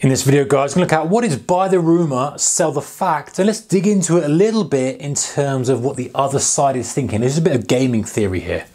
In this video, guys, I'm going to look at what is buy the rumour, sell the fact, and let's dig into it a little bit in terms of what the other side is thinking. There's a bit of gaming theory here.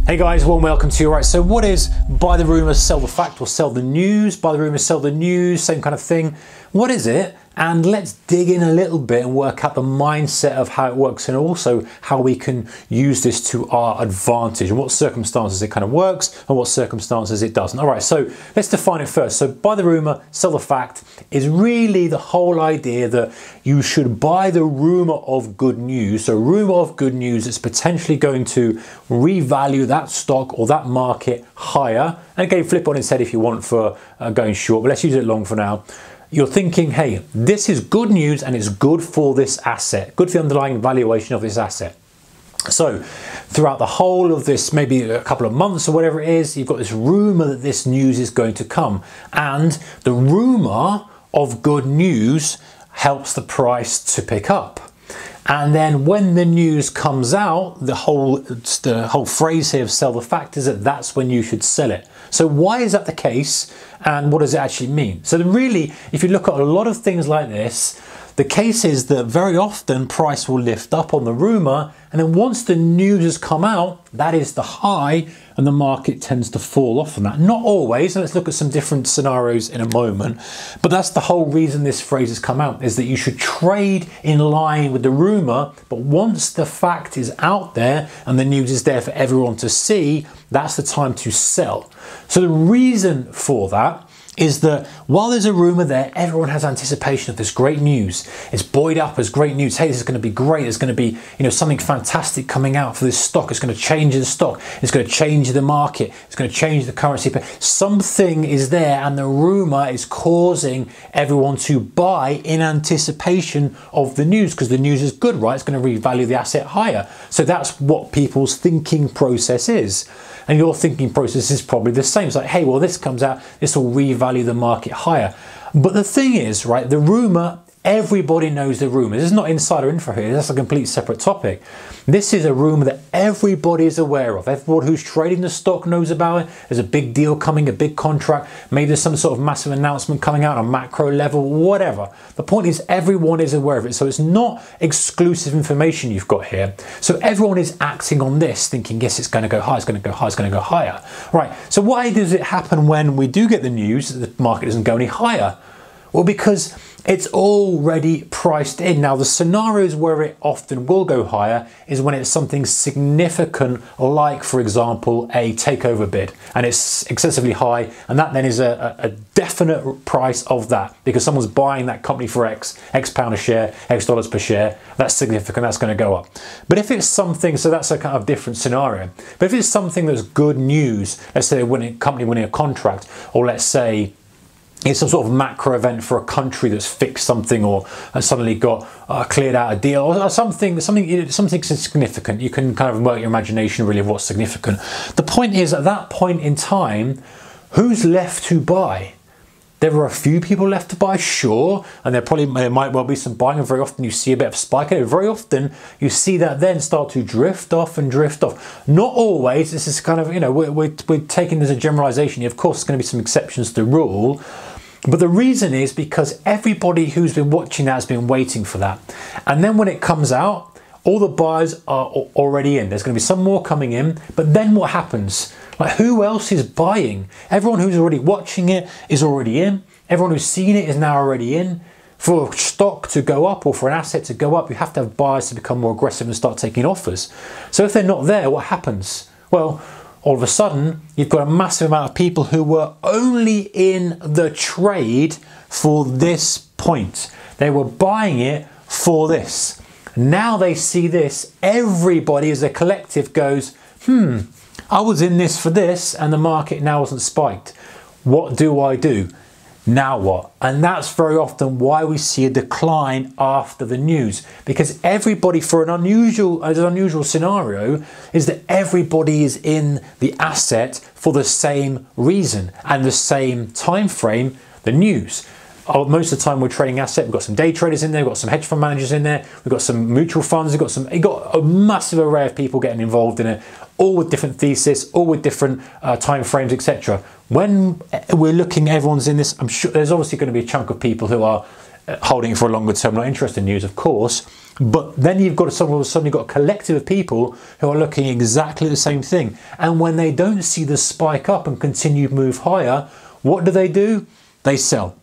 Hey guys, warm welcome to you. Right, so what is buy the rumour, sell the fact, or sell the news? Buy the rumour, sell the news, same kind of thing. What is it? And let's dig in a little bit and work out the mindset of how it works and also how we can use this to our advantage and what circumstances it kind of works and what circumstances it doesn't. All right, so let's define it first. So buy the rumour, sell the fact is really the whole idea that you should buy the rumour of good news. So rumour of good news is potentially going to revalue that stock or that market higher. And again, flip on its head if you want for going short, but let's use it long for now. You're thinking, hey, this is good news and it's good for this asset, good for the underlying valuation of this asset. So throughout the whole of this, maybe a couple of months or whatever it is, you've got this rumor that this news is going to come. And the rumor of good news helps the price to pick up. And then when the news comes out, the whole phrase here of sell the fact is that that's when you should sell it. So why is that the case and what does it actually mean? So really, if you look at a lot of things like this, the case is that very often price will lift up on the rumor, and then once the news has come out, that is the high, and the market tends to fall off on that. Not always, and let's look at some different scenarios in a moment, but that's the whole reason this phrase has come out, is that you should trade in line with the rumor, but once the fact is out there and the news is there for everyone to see, that's the time to sell. So the reason for that is that while there's a rumor there, everyone has anticipation of this great news. It's buoyed up as great news. Hey, this is going to be great. There's going to be, something fantastic coming out for this stock. It's going to change the stock. It's going to change the market. It's going to change the currency. But something is there, and the rumor is causing everyone to buy in anticipation of the news because the news is good, right? It's going to revalue the asset higher. So that's what people's thinking process is. And your thinking process is probably the same. It's like, hey, well, this comes out, this will revalue the market higher. But the thing is, right, the rumor, everybody knows the rumor. This is not insider info here. That's a complete separate topic. This is a rumor that everybody is aware of. Everyone who's trading the stock knows about it. There's a big deal coming, a big contract. Maybe there's some sort of massive announcement coming out on a macro level, whatever. The point is everyone is aware of it. So it's not exclusive information you've got here. So everyone is acting on this, thinking, yes, it's going to go high, it's going to go high, it's going to go higher. Right, so why does it happen when we do get the news that the market doesn't go any higher? Well, because it's already priced in. Now, the scenarios where it often will go higher is when it's something significant, like, for example, a takeover bid, and it's excessively high, and that then is a definite price of that because someone's buying that company for X pound a share, X dollars per share. That's significant, that's going to go up. But if it's something, so that's a kind of different scenario. But if it's something that's good news, let's say a company winning a contract, or let's say it's some sort of macro event for a country that's fixed something or suddenly got cleared out a deal or something significant. You can kind of work your imagination really of what's significant. The point is, at that point in time, who's left to buy? There are a few people left to buy, sure, and there might well be some buying, and very often you see a bit of a spike. And very often you see that then start to drift off and drift off. Not always. This is kind of, we're taking this as a generalization. Of course, there's going to be some exceptions to the rule. But the reason is because everybody who's been watching that has been waiting for that. And then when it comes out, all the buyers are already in. There's going to be some more coming in. But then what happens? Like, who else is buying? Everyone who's already watching it is already in. Everyone who's seen it is now already in. For stock to go up or for an asset to go up, you have to have buyers to become more aggressive and start taking offers. So if they're not there, what happens? Well, all of a sudden, you've got a massive amount of people who were only in the trade for this point. They were buying it for this. Now they see this. Everybody as a collective goes, I was in this for this and the market now hasn't spiked. What do I do? Now what? And that's very often why we see a decline after the news, because everybody, for an unusual scenario, is that everybody is in the asset for the same reason and the same time frame, the news. Most of the time we're trading asset. We've got some day traders in there, we've got some hedge fund managers in there, we've got some mutual funds, we've got a massive array of people getting involved in it. all with different thesis, all with different time frames, etc. When we're looking, everyone's in this, I'm sure there's obviously going to be a chunk of people who are holding it for a longer term, not interested in news, of course. But then you've got suddenly got a collective of people who are looking exactly the same thing. And when they don't see the spike up and continue to move higher, what do? They sell.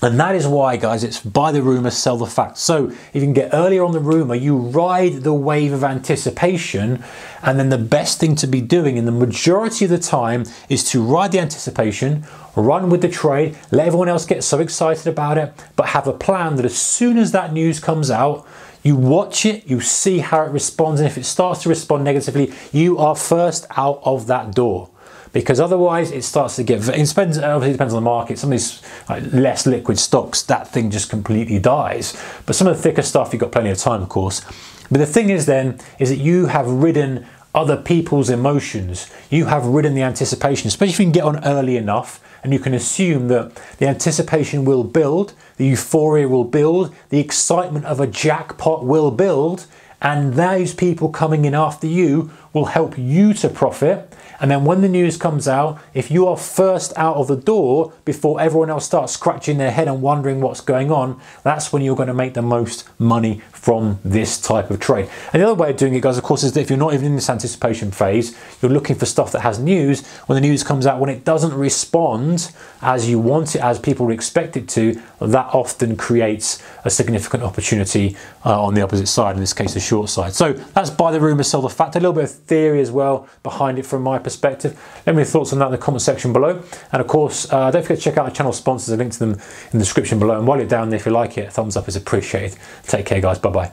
And that is why, guys, it's buy the rumour, sell the fact. So if you can get earlier on the rumour, you ride the wave of anticipation. And then the best thing to be doing in the majority of the time is to ride the anticipation, run with the trade, let everyone else get so excited about it, but have a plan that as soon as that news comes out, you watch it, you see how it responds. And if it starts to respond negatively, you are first out of that door. Because otherwise it starts to get, obviously it depends on the market. Some of these less liquid stocks, that thing just completely dies. But some of the thicker stuff, you've got plenty of time, of course. But the thing is then, is that you have ridden other people's emotions. You have ridden the anticipation, especially if you can get on early enough and you can assume that the anticipation will build, the euphoria will build, the excitement of a jackpot will build, and those people coming in after you will help you to profit. And then when the news comes out, if you are first out of the door before everyone else starts scratching their head and wondering what's going on, that's when you're going to make the most money from this type of trade. And the other way of doing it, guys, of course, is that if you're not even in this anticipation phase, you're looking for stuff that has news. When the news comes out, when it doesn't respond as you want it, as people would expect it to, that often creates a significant opportunity on the opposite side, in this case, the short side. So that's buy the rumour, sell the fact. A little bit of theory as well behind it from my perspective. Let me know your thoughts on that in the comment section below. And of course, don't forget to check out the channel sponsors. I'll link to them in the description below. And while you're down there, if you like it, a thumbs up is appreciated. Take care, guys. Bye-bye.